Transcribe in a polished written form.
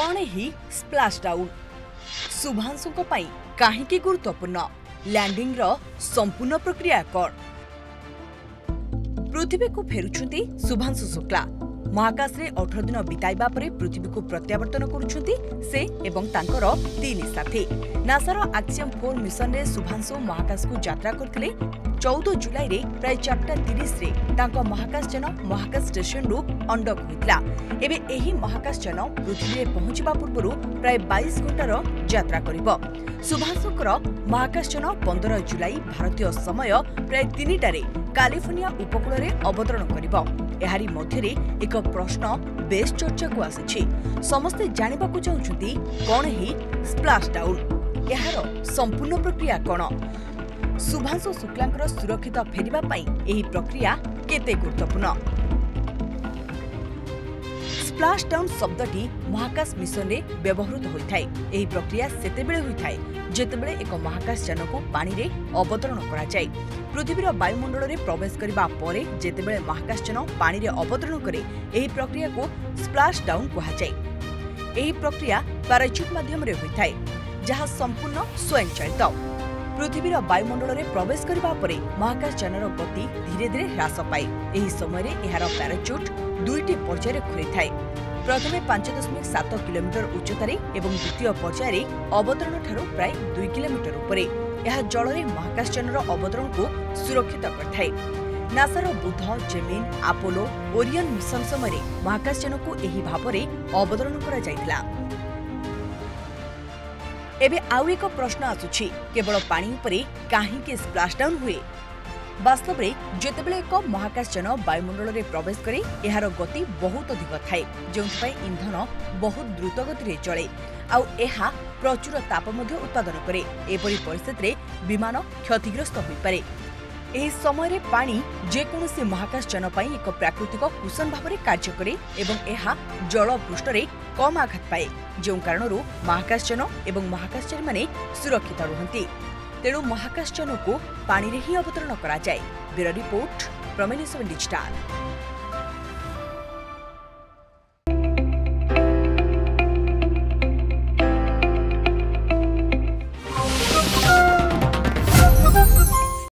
कौन ही splash down Shubhanshu कहीं गुरुत्वपूर्ण landing रो संपूर्ण प्रक्रिया कौन पृथ्वी को फेरुछंती शुभांशु शुक्ला महाकाश रे 18 दिन बिताइबा परे पृथ्वी को प्रत्यावर्तन करुछंती से एवं तांकर तीन साथी नासार एक्सियम 4 मिशन रे शुभांशु महाकाश को यात्रा करथिले 14 जुलाई रे प्राय 4:30 रे तांको महाकाशयान महाकाश स्टेशन रु अंडक होइतला। एबे एही महाकाशयान पृथ्वी रे पहुंचबा पूर्वरु प्राय 22 घंटार यात्रा करिवो। शुभांशुकर महाकाशयान 15 जुलाई भारतीय समय प्राय 3टारे कैलिफोर्निया उपकूल रे अवतरण करिवो। एहारी मध्यरे एक प्रश्न बेस चर्चा को आसीछि। समस्ते जानिबा को चाहुछंती कोन ही स्प्लैश डाउन एहार संपूर्ण प्रक्रिया कोन शुभांशु शुक्लांकर सुरक्षित फेरिबा पई एही प्रक्रिया केते गुरुत्वपूर्ण। स्प्लैश डाउन शब्दटी महाकाश मिशन रे व्यवहृत होइथाय। एही प्रक्रिया सेतेबेले होइथाय जेतेबेले एक महाकाशयान को पानी रे अवतरण करा जाय। पृथ्वीर वायुमंडल रे प्रवेश करिबा परे जेतेबेले महाकाशयान पानी रे अवतरण करे एही प्रक्रिया को स्प्लैश डाउन कहा जाय। एही प्रक्रिया पैराचूट माध्यम रे होइथाय जहा संपूर्ण स्वयंचालित। पृथ्वीर वायुमंडल रे प्रवेश करिबा परे महाकाशयानर गति धीरे धीरे ह्रास पाए। एही समय रे एहार पैराचूट दुईटी पर्याय खुली थाए। प्रथमे 5.7 किलोमीटर उच्चतारे एवं द्वितीय पर्याय अवतरण ठारू प्राय 2 किलोमीटर उपरे यह जल रे महाकाशयानर अवतरण को सुरक्षित करथाय। नासार बुध जेमिन अपोलो ओरियन मिशन समय महाकाशयान को एही भावरे अवतरण करा जायतिला। एबे आउ एक प्रश्न आसुछि केवल पानी उपरे काहेकि स्प्लैश डाउन हुए। वास्तव में जेतेबेले एक महाकाशयान वायुमंडल रे प्रवेश करे एहार गति बहुत अधिक थाए जोंथाय इंधन बहुत द्रुत गति रे चले आउ एहा प्रचुर ताप मध्ये उत्पादन करे। एपरि परिस्थिति रे विमान क्षतिग्रस्त होई पारे। एही समय रे पानी जेकोनोसी महाकाशयान पई एक प्राकृतिक कुशन भाव कार्य करे एवं एहा जल पृष्ठ रे कम आघात पाए जो कारणरू महाकाशयान एवं महाकाशचारी माने सुरक्षित रुहंती। तेणु महाकाशयान को पानी रे ही अवतरण करा जाए। ब्यूरो रिपोर्ट प्रमेय 7 डिजिटल।